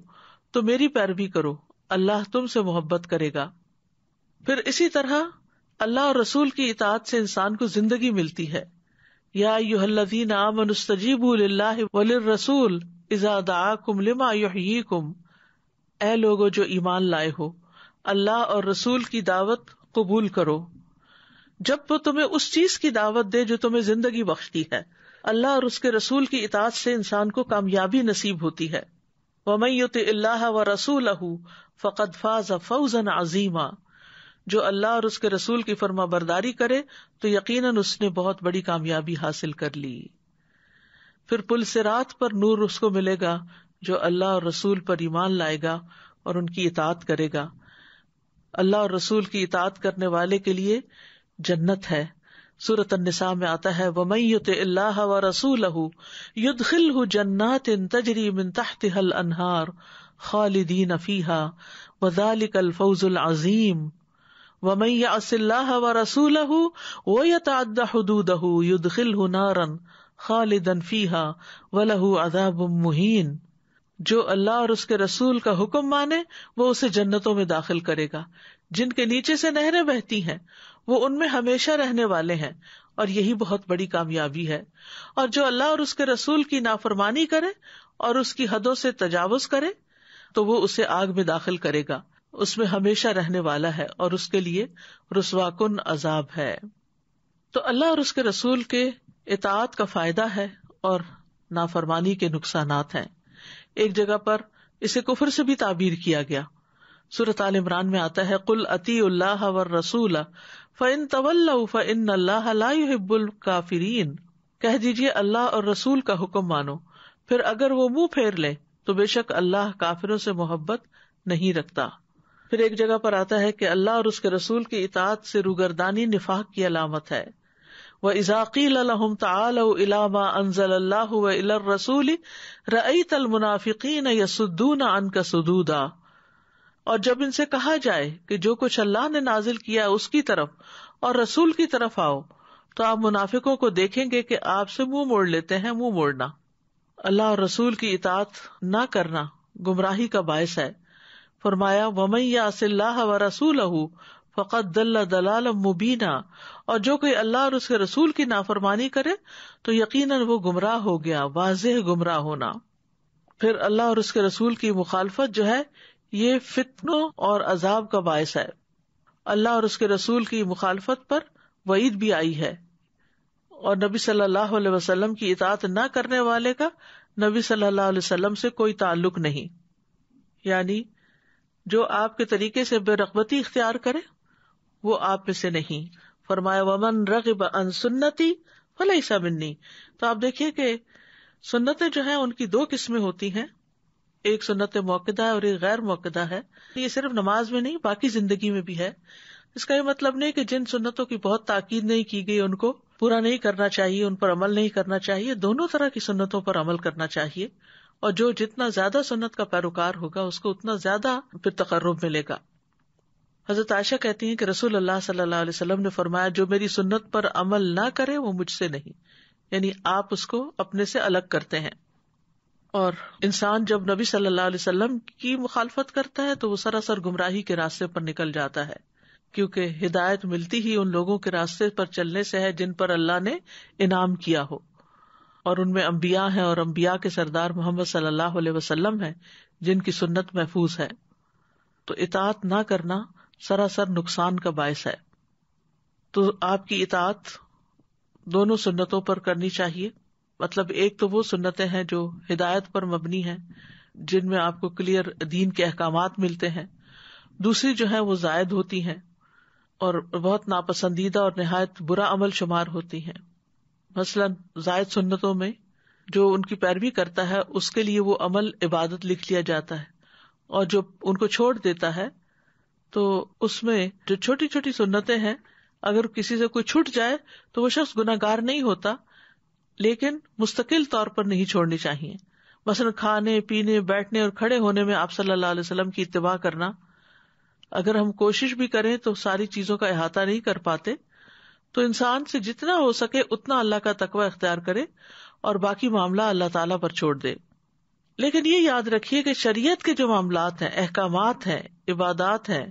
تو میری پیروی کرو، اللہ تم سے محبت کرے گا. پھر اسی طرح اللہ اور رسول کی اطاعت سے انسان کو زندگی ملتی ہے. یا ایھا الذین آمنوا استجیبوا للہ وللرسول اذا دعاکم لما یحییکم. اے لوگو جو ایمان لائے ہو، اللہ اور رسول کی دعوت قبول کرو جب وہ تمہیں اس چیز کی دعوت دے جو تمہیں زندگی بخشتی ہے. اللہ اور اس کے رسول کی اطاعت سے انسان کو کامیابی نصیب ہوتی ہے. وَمَن يُطِعِ اللَّهَ وَرَسُولَهُ فَقَدْ فَازَ فَوْزًا عَظِيمًا. جو اللہ اور اس کے رسول کی فرما برداری کرے تو یقیناً اس نے بہت بڑی کامیابی حاصل کر لی. پھر پل صراط پر نور اس کو ملے گا جو اللہ اور رسول پر ایمان لائے گا اور ان کی اطاعت کرے گا. اللہ اور رسول کی اطاعت کرنے والے کے لیے جنت ہے. سورۃ النساء میں آتا ہے وَمَن يُطِعِ اللَّهَ وَرَسُولَهُ يُدْخِلْهُ جَنَّاتٍ تَجْرِي مِن تَحْتِهَا الْأَنْهَارُ خَالِدِينَ فِيهَا وَذَلِكَ الْفَوْزُ الْعَظِيمُ وَمَن يَعْصِ اللَّهَ وَرَسُولَهُ وَيَتَعَدَّ حُدُودَهُ يُدْخِلْهُ نَارًا خَالِدًا فِيهَا وَلَهُ عَذَابٌ مُهِينٌ. جو اللہ اور اس کے رسول کا حکم مانے وہ اسے جنتوں میں داخل کرے گا جن کے نیچے سے نہریں بہتی ہیں، وہ ان میں ہمیشہ رہنے والے ہیں، اور یہی بہت بڑی کامیابی ہے. اور جو اللہ اور اس کے رسول کی نافرمانی کرے اور اس کی حدوں سے تجاوز کرے تو وہ اسے آگ میں داخل کرے گا، اس میں ہمیشہ رہنے والا ہے اور اس کے لیے رسوا کن عذاب ہے. تو اللہ اور اس کے رسول کے اطاعت کا فائدہ ہے اور نافرمانی کے نقصانات ہیں. ایک جگہ پر اسے کفر سے بھی تعبیر کیا گیا. سورۃ آل عمران میں آتا ہے قُلْ أَطِیعُوا اللَّهَ وَالرَّسُولَ فَإِن تَوَلَّوْا فَإِنَّ اللَّهَ لَا يُحِبُّ الْكَافِرِينَ. کہہ دیجیے اللہ اور رسول کا حکم مانو، پھر اگر وہ منہ پھیر لیں تو بے شک اللہ کافروں سے محبت نہیں رکھتا. پھر ایک جگہ پر آتا ہے کہ اللہ اور اس کے رسول کی اطاعت سے روگردانی نفاق کی علامت ہے. وَإِذَا قِيلَ لَهُمْ تَعَالَوْا إِلَىٰ مَا أَنزَلَ اللَّهُ وَإِلَى الرَّسُولِ رَأَيْتَ الْمُنَافِقِينَ يَصُدُّونَ عَنْكَ صُدُودًا. اور جب ان سے کہا جائے کہ جو کچھ اللہ نے نازل کیا اس کی طرف اور رسول کی طرف آؤ تو آپ منافقوں کو دیکھیں گے کہ آپ سے منہ موڑ لیتے ہیں. منہ موڑنا، اللہ اور رسول کی اطاعت نہ کرنا گمراہی کا باعث ہے. فرمایا وَمَن يَعْصِ اللَّهَ وَرَسُولَهُ فَقَدْ ضَلَّ ضَلَالًا مُبِينًا. اور جو کوئی اللہ اور اس کے رسول کی نافرمانی کرے تو یقیناً وہ گمراہ ہو گیا، واضح گمراہ ہونا. پھر اللہ اور اس کے رسول کی مخالفت جو ہے یہ فتنوں اور عذاب کا باعث ہے. اللہ اور اس کے رسول کی مخالفت پر وعید بھی آئی ہے، اور نبی صلی اللہ علیہ وسلم کی اطاعت نہ کرنے والے کا نبی صلی اللہ علیہ وسلم سے کوئی تعلق نہیں. یعنی جو آپ کے طریقے سے بے رغبتی اختیار کرے وہ آپ میں سے نہیں. فرمایا ومن رغب عن سنتی فلیس منی. تو آپ دیکھیے کہ سنتیں جو ہیں ان کی دو قسمیں ہوتی ہیں، ایک سنت موقدہ ہے اور ایک غیر موقدہ ہے. یہ صرف نماز میں نہیں باقی زندگی میں بھی ہے. اس کا یہ مطلب نہیں کہ جن سنتوں کی بہت تاکید نہیں کی گئی ان کو پورا نہیں کرنا چاہیے، ان پر عمل نہیں کرنا چاہیے. دونوں طرح کی سنتوں پر عمل کرنا چاہیے، اور جو جتنا زیادہ سنت کا پیروکار ہوگا اس کو اتنا زیادہ پھر تقرب ملے گا. حضرت عائشہ کہتی ہیں کہ رسول اللہ صلی اللہ علیہ وسلم نے فرمایا جو میری سنت پر عمل نہ کرے وہ مجھ سے نہیں، یعنی آپ اس کو اپنے سے الگ کرتے ہیں. اور انسان جب نبی صلی اللہ علیہ وسلم کی مخالفت کرتا ہے تو وہ سراسر گمراہی کے راستے پر نکل جاتا ہے، کیونکہ ہدایت ملتی ہی ان لوگوں کے راستے پر چلنے سے ہے جن پر اللہ نے انعام کیا ہو، اور ان میں انبیاء ہیں، اور انبیاء کے سردار محمد صلی اللہ علیہ وسلم ہیں جن کی سنت محفوظ ہے. تو اطاعت نہ کرنا سراسر نقصان کا باعث ہے. تو آپ کی اطاعت دونوں سنتوں پر کرنی چاہیے. مطلب ایک تو وہ سنتیں ہیں جو ہدایت پر مبنی ہیں، جن میں آپ کو کلیئر دین کے احکامات ملتے ہیں. دوسری جو ہیں وہ زائد ہوتی ہیں اور بہت ناپسندیدہ اور نہایت برا عمل شمار ہوتی ہیں. مثلاً زائد سنتوں میں جو ان کی پیروی کرتا ہے اس کے لیے وہ عمل عبادت لکھ لیا جاتا ہے، اور جو ان کو چھوڑ دیتا ہے تو اس میں جو چھوٹی چھوٹی سنتیں ہیں اگر کسی سے کوئی چھوٹ جائے تو وہ شخص گناہ گار نہیں ہوتا، لیکن مستقل طور پر نہیں چھوڑنی چاہیے. مثلا کھانے پینے بیٹھنے اور کھڑے ہونے میں آپ صلی اللہ علیہ وسلم کی اتباع کرنا، اگر ہم کوشش بھی کریں تو ساری چیزوں کا احاطہ نہیں کر پاتے، تو انسان سے جتنا ہو سکے اتنا اللہ کا تقوی اختیار کرے اور باقی معاملہ اللہ تعالیٰ پر چھوڑ دے. لیکن یہ یاد رکھیے کہ شریعت کے جو معاملات ہیں، احکامات ہیں، عبادات ہیں،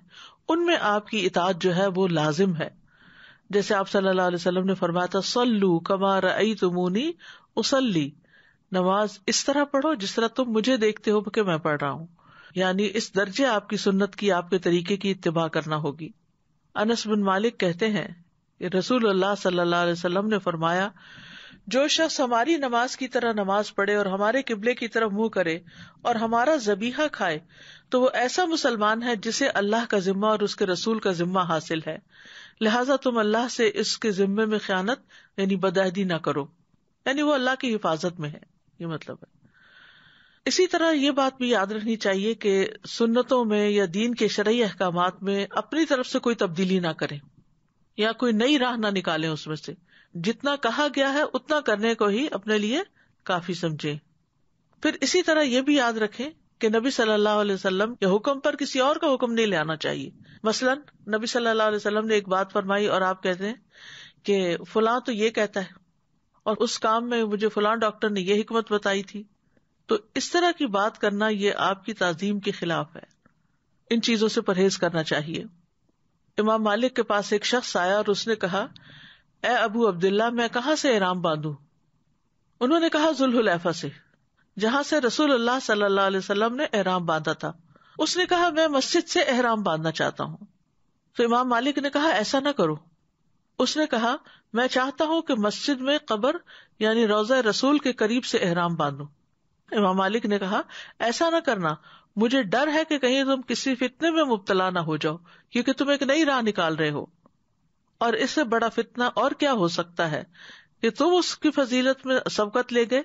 ان میں آپ کی اطاعت جو ہے وہ لازم ہے. جیسے آپ صلی اللہ علیہ وسلم نے فرمایا تھا صلو کما رأیتمونی اصلی، نماز اس طرح پڑھو جس طرح تم مجھے دیکھتے ہو کہ میں پڑھ رہا ہوں. یعنی اس درجے آپ کی سنت کی، آپ کے طریقے کی اتباع کرنا ہوگی. انس بن مالک کہتے ہیں کہ رسول اللہ صلی اللہ علیہ وسلم نے فرمایا جو شخص ہماری نماز کی طرح نماز پڑھے اور ہمارے قبلے کی طرف منہ کرے اور ہمارا ذبیحہ کھائے تو وہ ایسا مسلمان ہے جسے اللہ کا ذمہ اور اس کے رسول کا ذمہ حاصل ہے، لہٰذا تم اللہ سے اس کے ذمے میں خیانت یعنی بدعہدی نہ کرو، یعنی وہ اللہ کی حفاظت میں ہے، یہ مطلب ہے۔ اسی طرح یہ بات بھی یاد رکھنی چاہیے کہ سنتوں میں یا دین کے شرعی احکامات میں اپنی طرف سے کوئی تبدیلی نہ کریں یا کوئی نئی راہ نہ نکالیں، اس میں سے جتنا کہا گیا ہے اتنا کرنے کو ہی اپنے لیے کافی سمجھیں۔ پھر اسی طرح یہ بھی یاد رکھیں کہ نبی صلی اللہ علیہ وسلم کے حکم پر کسی اور کا حکم نہیں لانا چاہیے۔ مثلاً نبی صلی اللہ علیہ وسلم نے ایک بات فرمائی اور آپ کہتے ہیں کہ فلاں تو یہ کہتا ہے اور اس کام میں مجھے فلاں ڈاکٹر نے یہ حکمت بتائی تھی، تو اس طرح کی بات کرنا یہ آپ کی تعظیم کے خلاف ہے، ان چیزوں سے پرہیز کرنا چاہیے۔ امام مالک کے پاس ایک شخص آیا اور اس نے کہا، اے ابو عبداللہ میں کہاں سے احرام باندھوں؟ انہوں نے کہا ذوالحلیفہ سے، جہاں سے رسول اللہ صلی اللہ علیہ وسلم نے احرام باندھا تھا۔ اس نے کہا میں مسجد سے احرام باندھنا چاہتا ہوں۔ تو امام مالک نے کہا ایسا نہ کرو۔ اس نے کہا میں چاہتا ہوں کہ مسجد میں قبر یعنی روضہ رسول کے قریب سے احرام باندھوں۔ امام مالک نے کہا ایسا نہ کرنا، مجھے ڈر ہے کہ کہیں تم کسی فتنے میں مبتلا نہ ہو جاؤ، کیونکہ تم ایک نئی راہ نکال رہے ہو، اور اس سے بڑا فتنہ اور کیا ہو سکتا ہے کہ تم اس کی فضیلت میں سبقت لے گئے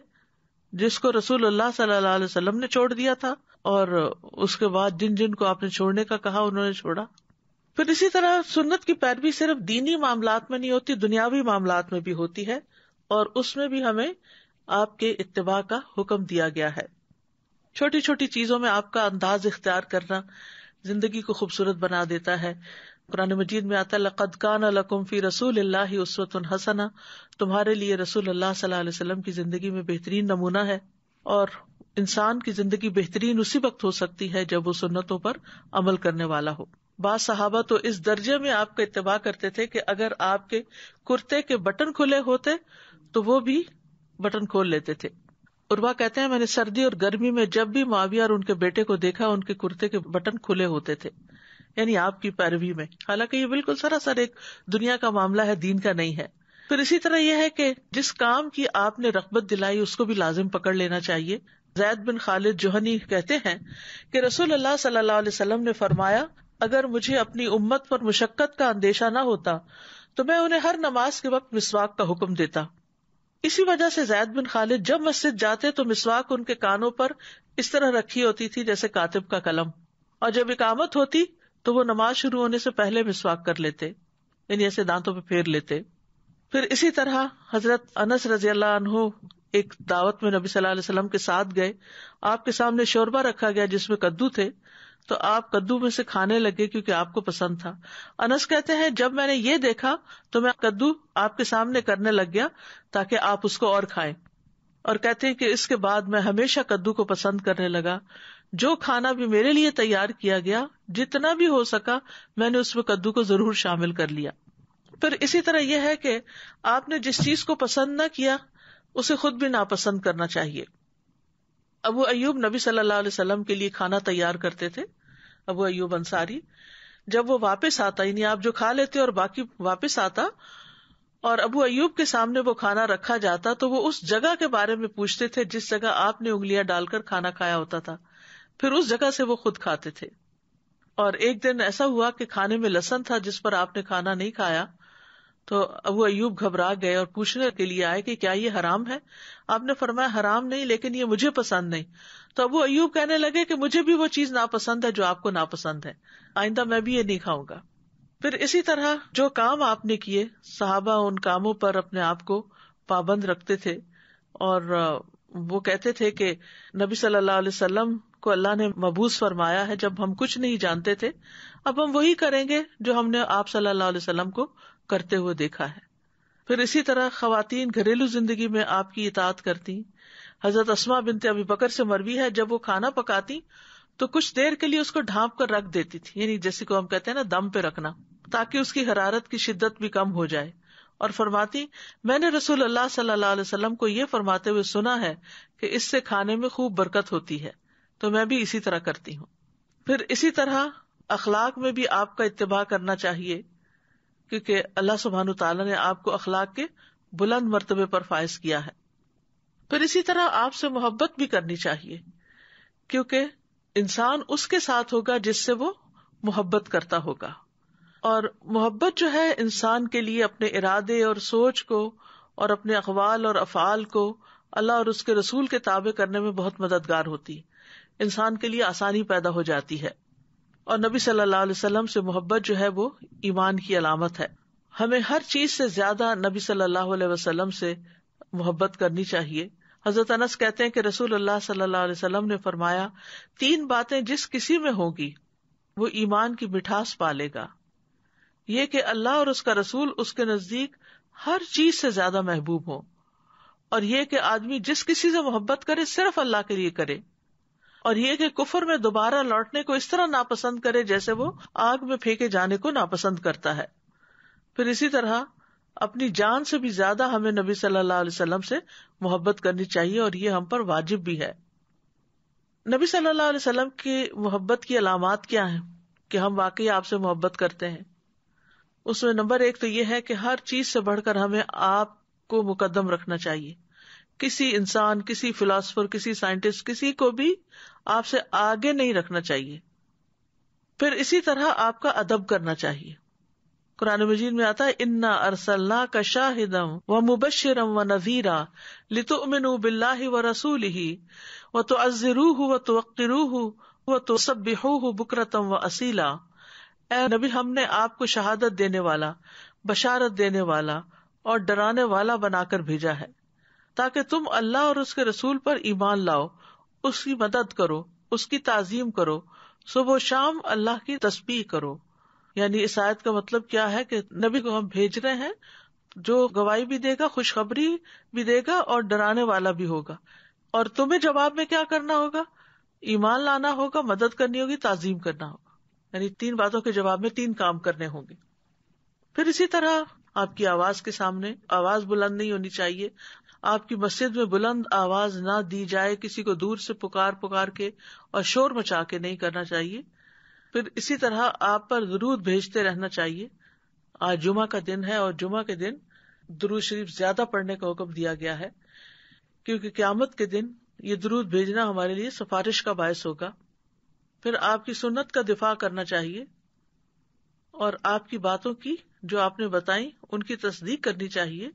جس کو رسول اللہ صلی اللہ علیہ وسلم نے چھوڑ دیا تھا، اور اس کے بعد جن جن کو آپ نے چھوڑنے کا کہا انہوں نے چھوڑا۔ پھر اسی طرح سنت کی پیروی صرف دینی معاملات میں نہیں ہوتی، دنیاوی معاملات میں بھی ہوتی ہے، اور اس میں بھی ہمیں آپ کے اتباع کا حکم دیا گیا ہے۔ چھوٹی چھوٹی چیزوں میں آپ کا انداز اختیار کرنا زندگی کو خوبصورت بنا دیتا ہے۔ قرآن مجید میں آتا ہے لقد کان لکم فی رسول اللہ اسوۃ حسنہ، تمہارے لیے رسول اللہ صلی اللہ علیہ وسلم کی زندگی میں بہترین نمونہ ہے۔ اور انسان کی زندگی بہترین اسی وقت ہو سکتی ہے جب وہ سنتوں پر عمل کرنے والا ہو۔ بعض صحابہ تو اس درجے میں آپ کا اتباع کرتے تھے کہ اگر آپ کے کرتے کے بٹن کھلے ہوتے تو وہ بھی بٹن کھول لیتے تھے۔ عروہ کہتے ہیں میں نے سردی اور گرمی میں جب بھی معاویہ اور ان کے بیٹے کو دیکھا ان کے کرتے کے بٹن کھلے ہوتے تھے، یعنی آپ کی پیروی میں، حالانکہ یہ بالکل سراسر ایک دنیا کا معاملہ ہے، دین کا نہیں ہے۔ پھر اسی طرح یہ ہے کہ جس کام کی آپ نے رغبت دلائی اس کو بھی لازم پکڑ لینا چاہیے۔ زید بن خالد جوہنی کہتے ہیں کہ رسول اللہ صلی اللہ علیہ وسلم نے فرمایا اگر مجھے اپنی امت پر مشقت کا اندیشہ نہ ہوتا تو میں انہیں ہر نماز کے وقت مسواک کا حکم دیتا۔ اسی وجہ سے زید بن خالد جب مسجد جاتے تو مسواک ان کے کانوں پر اس طرح رکھی ہوتی تھی جیسے کاتب کا قلم، اور جب اقامت ہوتی تو وہ نماز شروع ہونے سے پہلے مسواک کر لیتے، یعنی ایسے دانتوں پہ پھیر لیتے۔ پھر اسی طرح حضرت انس رضی اللہ عنہ ایک دعوت میں نبی صلی اللہ علیہ وسلم کے ساتھ گئے، آپ کے سامنے شوربہ رکھا گیا جس میں کدو تھے، تو آپ کدو میں سے کھانے لگے کیونکہ آپ کو پسند تھا۔ انس کہتے ہیں جب میں نے یہ دیکھا تو میں کدو آپ کے سامنے کرنے لگ گیا تاکہ آپ اس کو اور کھائیں، اور کہتے ہیں کہ اس کے بعد میں ہمیشہ کدو کو پسند کرنے لگا۔ جو کھانا بھی میرے لیے تیار کیا گیا جتنا بھی ہو سکا میں نے اس میں کدو کو ضرور شامل کر لیا۔ پھر اسی طرح یہ ہے کہ آپ نے جس چیز کو پسند نہ کیا اسے خود بھی ناپسند کرنا چاہیے۔ ابو ایوب نبی صلی اللہ علیہ وسلم کے لیے کھانا تیار کرتے تھے، ابو ایوب انصاری، جب وہ واپس آتا یعنی آپ جو کھا لیتے اور باقی واپس آتا اور ابو ایوب کے سامنے وہ کھانا رکھا جاتا تو وہ اس جگہ کے بارے میں پوچھتے تھے جس جگہ آپ نے انگلیاں ڈال کر کھانا کھایا ہوتا تھا، پھر اس جگہ سے وہ خود کھاتے تھے۔ اور ایک دن ایسا ہوا کہ کھانے میں لہسن تھا جس پر آپ نے کھانا نہیں کھایا، تو ابو ایوب گھبرا گئے اور پوچھنے کے لیے آئے کہ کیا یہ حرام ہے؟ آپ نے فرمایا حرام نہیں لیکن یہ مجھے پسند نہیں۔ تو ابو ایوب کہنے لگے کہ مجھے بھی وہ چیز ناپسند ہے جو آپ کو ناپسند ہے، آئندہ میں بھی یہ نہیں کھاؤں گا۔ پھر اسی طرح جو کام آپ نے کیے صحابہ ان کاموں پر اپنے آپ کو پابند رکھتے تھے، اور وہ کہتے تھے کہ نبی صلی اللہ علیہ وسلم کو اللہ نے مبعوث فرمایا ہے، جب ہم کچھ نہیں جانتے تھے اب ہم وہی کریں گے جو ہم نے آپ صلی اللہ علیہ وسلم کو کرتے ہوئے دیکھا ہے۔ پھر اسی طرح خواتین گھریلو زندگی میں آپ کی اطاعت کرتی۔ حضرت اسماء بنت ابی بکر سے مروی ہے جب وہ کھانا پکاتی تو کچھ دیر کے لیے اس کو ڈھانپ کر رکھ دیتی تھی، یعنی جیسے کو ہم کہتے ہیں نا دم پہ رکھنا، تاکہ اس کی حرارت کی شدت بھی کم ہو جائے، اور فرماتی میں نے رسول اللہ صلی اللہ علیہ وسلم کو یہ فرماتے ہوئے سنا ہے کہ اس سے کھانے میں خوب برکت ہوتی ہے، تو میں بھی اسی طرح کرتی ہوں۔ پھر اسی طرح اخلاق میں بھی آپ کا اتباع کرنا چاہیے، کیونکہ اللہ سبحانہ تعالیٰ نے آپ کو اخلاق کے بلند مرتبے پر فائز کیا ہے. پھر اسی طرح آپ سے محبت بھی کرنی چاہیے، کیونکہ انسان اس کے ساتھ ہوگا جس سے وہ محبت کرتا ہوگا. اور محبت جو ہے انسان کے لیے اپنے ارادے اور سوچ کو اور اپنے اقوال اور افعال کو اللہ اور اس کے رسول کے تابع کرنے میں بہت مددگار ہوتی ہے. انسان کے لیے آسانی پیدا ہو جاتی ہے. اور نبی صلی اللہ علیہ وسلم سے محبت جو ہے وہ ایمان کی علامت ہے. ہمیں ہر چیز سے زیادہ نبی صلی اللہ علیہ وسلم سے محبت کرنی چاہیے. حضرت انس کہتے ہیں کہ رسول اللہ صلی اللہ علیہ وسلم نے فرمایا 3 باتیں جس کسی میں ہوگی وہ ایمان کی مٹھاس پالے گا. یہ کہ اللہ اور اس کا رسول اس کے نزدیک ہر چیز سے زیادہ محبوب ہو، اور یہ کہ آدمی جس کسی سے محبت کرے صرف اللہ کے لیے کرے، اور یہ کہ کفر میں دوبارہ لوٹنے کو اس طرح ناپسند کرے جیسے وہ آگ میں پھینکے جانے کو ناپسند کرتا ہے. پھر اسی طرح اپنی جان سے بھی زیادہ ہمیں نبی صلی اللہ علیہ وسلم سے محبت کرنی چاہیے، اور یہ ہم پر واجب بھی ہے. نبی صلی اللہ علیہ وسلم کی محبت کی علامات کیا ہیں کہ ہم واقعی آپ سے محبت کرتے ہیں؟ اس میں نمبر 1 تو یہ ہے کہ ہر چیز سے بڑھ کر ہمیں آپ کو مقدم رکھنا چاہیے. کسی انسان، کسی فلاسفر، کسی سائنٹسٹ، کسی کو بھی آپ سے آگے نہیں رکھنا چاہیے. پھر اسی طرح آپ کا ادب کرنا چاہیے. قرآن مجید میں آتا ہے انا ارسلناک شاہدا ومبشرا ونذیرا لتؤمنوا باللہ ورسولہ وتعزروہ وتوقروہ وتسبحوہ بکرۃ واصیلا. اے نبی، ہم نے آپ کو شہادت دینے والا، بشارت دینے والا اور ڈرانے والا بنا کر بھیجا ہے تاکہ تم اللہ اور اس کے رسول پر ایمان لاؤ، اس کی مدد کرو، اس کی تعظیم کرو، صبح و شام اللہ کی تسبیح کرو. یعنی اس آیت کا مطلب کیا ہے کہ نبی کو ہم بھیج رہے ہیں جو گواہی بھی دے گا، خوشخبری بھی دے گا اور ڈرانے والا بھی ہوگا. اور تمہیں جواب میں کیا کرنا ہوگا؟ ایمان لانا ہوگا، مدد کرنی ہوگی، تعظیم کرنا ہوگا. یعنی 3 باتوں کے جواب میں 3 کام کرنے ہوں گے. پھر اسی طرح آپ کی آواز کے سامنے آواز بلند نہیں ہونی چاہیے. آپ کی مسجد میں بلند آواز نہ دی جائے، کسی کو دور سے پکار کے اور شور مچا کے نہیں کرنا چاہیے. پھر اسی طرح آپ پر درود بھیجتے رہنا چاہیے. آج جمعہ کا دن ہے اور جمعہ کے دن درود شریف زیادہ پڑھنے کا حکم دیا گیا ہے، کیونکہ قیامت کے دن یہ درود بھیجنا ہمارے لیے سفارش کا باعث ہوگا. پھر آپ کی سنت کا دفاع کرنا چاہیے اور آپ کی باتوں کی جو آپ نے بتائیں ان کی تصدیق کرنی چاہیے.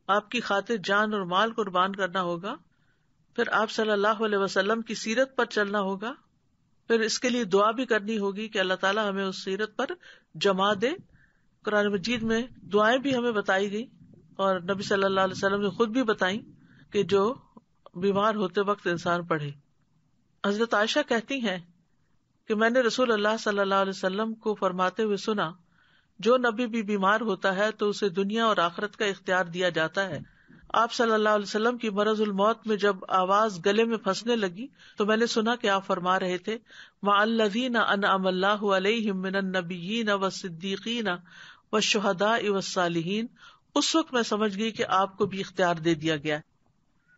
آپ کی خاطر جان اور مال قربان کرنا ہوگا. پھر آپ صلی اللہ علیہ وسلم کی سیرت پر چلنا ہوگا. پھر اس کے لیے دعا بھی کرنی ہوگی کہ اللہ تعالیٰ ہمیں اس سیرت پر جما دے. قرآن مجید میں دعائیں بھی ہمیں بتائی گئی اور نبی صلی اللہ علیہ وسلم نے خود بھی بتائیں کہ جو بیمار ہوتے وقت انسان پڑھے. حضرت عائشہ کہتی ہیں کہ میں نے رسول اللہ صلی اللہ علیہ وسلم کو فرماتے ہوئے سنا، جو نبی بھی بیمار ہوتا ہے تو اسے دنیا اور آخرت کا اختیار دیا جاتا ہے. آپ صلی اللہ علیہ وسلم کی مرض الموت میں جب آواز گلے میں پھنسنے لگی تو میں نے سنا کہ آپ فرما رہے تھے مع الذین انعم اللہ علیہم من النبیین والصدیقین والشہداء والصالحین. اس وقت میں سمجھ گئی کہ آپ کو بھی اختیار دے دیا گیا.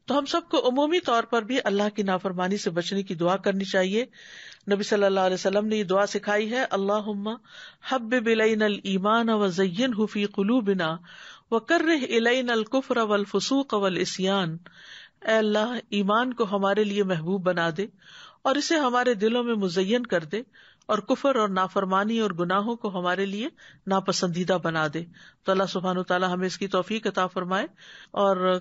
تو ہم سب کو عمومی طور پر بھی اللہ کی نافرمانی سے بچنے کی دعا کرنی چاہیے. نبی صلی اللہ علیہ وسلم نے یہ دعا سکھائی ہے، اللہم حبب الینا الایمان وزینہ فی قلوبنا وکرہ الینا الکفر والفسوق والعصیان. اے اللہ، ایمان کو ہمارے لیے محبوب بنا دے اور اسے ہمارے دلوں میں مزین کر دے، اور کفر اور نافرمانی اور گناہوں کو ہمارے لیے ناپسندیدہ بنا دے. تو اللہ سبحانہ وتعالی ہمیں اس کی توفیق عطا فرمائے. اور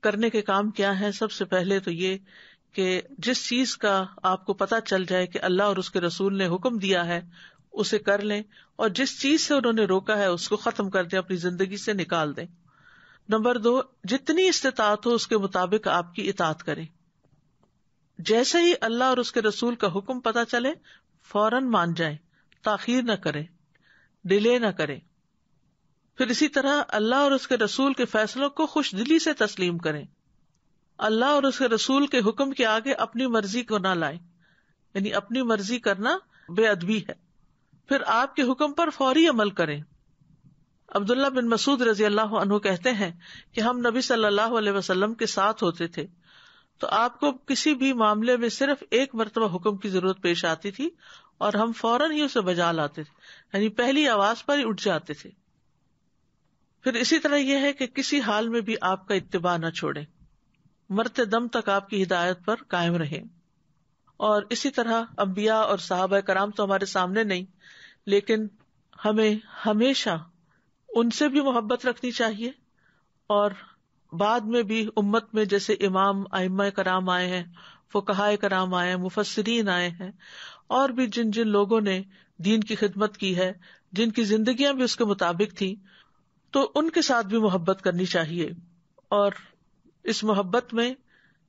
کرنے کے کام کیا ہیں؟ سب سے پہلے تو یہ کہ جس چیز کا آپ کو پتہ چل جائے کہ اللہ اور اس کے رسول نے حکم دیا ہے اسے کر لیں، اور جس چیز سے انہوں نے روکا ہے اس کو ختم کر دیں، اپنی زندگی سے نکال دیں. نمبر 2، جتنی استطاعت ہو اس کے مطابق آپ کی اطاعت کریں. جیسے ہی اللہ اور اس کے رسول کا حکم پتہ چلے فوراً مان جائیں، تاخیر نہ کریں، ڈیلے نہ کریں. پھر اسی طرح اللہ اور اس کے رسول کے فیصلوں کو خوش دلی سے تسلیم کریں. اللہ اور اس کے رسول کے حکم کے آگے اپنی مرضی کو نہ لائیں، یعنی اپنی مرضی کرنا بے ادبی ہے. پھر آپ کے حکم پر فوری عمل کریں. عبداللہ بن مسعود رضی اللہ عنہ کہتے ہیں کہ ہم نبی صلی اللہ علیہ وسلم کے ساتھ ہوتے تھے تو آپ کو کسی بھی معاملے میں صرف ایک مرتبہ حکم کی ضرورت پیش آتی تھی اور ہم فوراً ہی اسے بجا لاتے تھے، یعنی پہلی آواز پر ہی اٹھ جاتے تھے. پھر اسی طرح یہ ہے کہ کسی حال میں بھی آپ کا اتباع نہ چھوڑیں، مرتے دم تک آپ کی ہدایت پر قائم رہیں. اور اسی طرح انبیاء اور صحابہ کرام تو ہمارے سامنے نہیں، لیکن ہمیں ہمیشہ ان سے بھی محبت رکھنی چاہیے. اور بعد میں بھی امت میں جیسے امام ائمہ کرام آئے ہیں، فقہائے کرام آئے ہیں، مفسرین آئے ہیں، اور بھی جن جن لوگوں نے دین کی خدمت کی ہے، جن کی زندگیاں بھی اس کے مطابق تھی، تو ان کے ساتھ بھی محبت کرنی چاہیے. اور اس محبت میں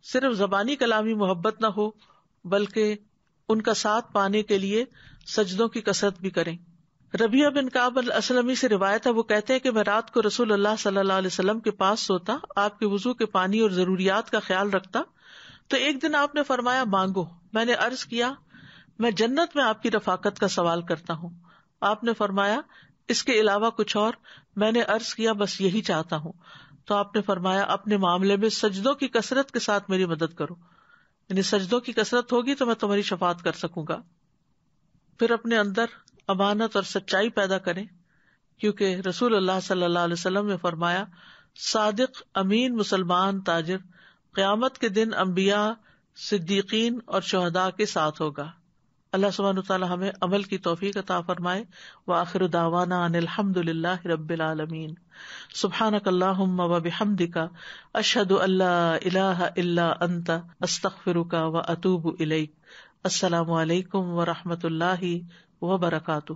صرف زبانی کلامی محبت نہ ہو، بلکہ ان کا ساتھ پانے کے لیے سجدوں کی کثرت بھی کریں. ربیعہ بن کعب الاسلمی سے روایت ہے، وہ کہتے ہیں کہ میں رات کو رسول اللہ صلی اللہ علیہ وسلم کے پاس سوتا، آپ کے وضو کے پانی اور ضروریات کا خیال رکھتا. تو ایک دن آپ نے فرمایا مانگو. میں نے عرض کیا میں جنت میں آپ کی رفاقت کا سوال کرتا ہوں. آپ نے فرمایا اس کے علاوہ کچھ اور؟ میں نے عرض کیا بس یہی چاہتا ہوں. تو آپ نے فرمایا اپنے معاملے میں سجدوں کی کثرت کے ساتھ میری مدد کرو، یعنی سجدوں کی کثرت ہوگی تو میں تمہاری شفاعت کر سکوں گا. پھر اپنے اندر امانت اور سچائی پیدا کریں، کیونکہ رسول اللہ صلی اللہ علیہ وسلم نے فرمایا صادق امین مسلمان تاجر قیامت کے دن انبیاء، صدیقین اور شہداء کے ساتھ ہوگا. اللہ سبحانہ وتعالی ہمیں عمل کی توفیق عطا فرمائے. وآخر دعوانا ان الحمد للہ رب العالمین. سبحانک اللہم وبحمدک اشہد ان لا الہ الا انت استغفرک واتوب الیک. السلام علیکم ورحمۃ اللہ وبرکاتہ.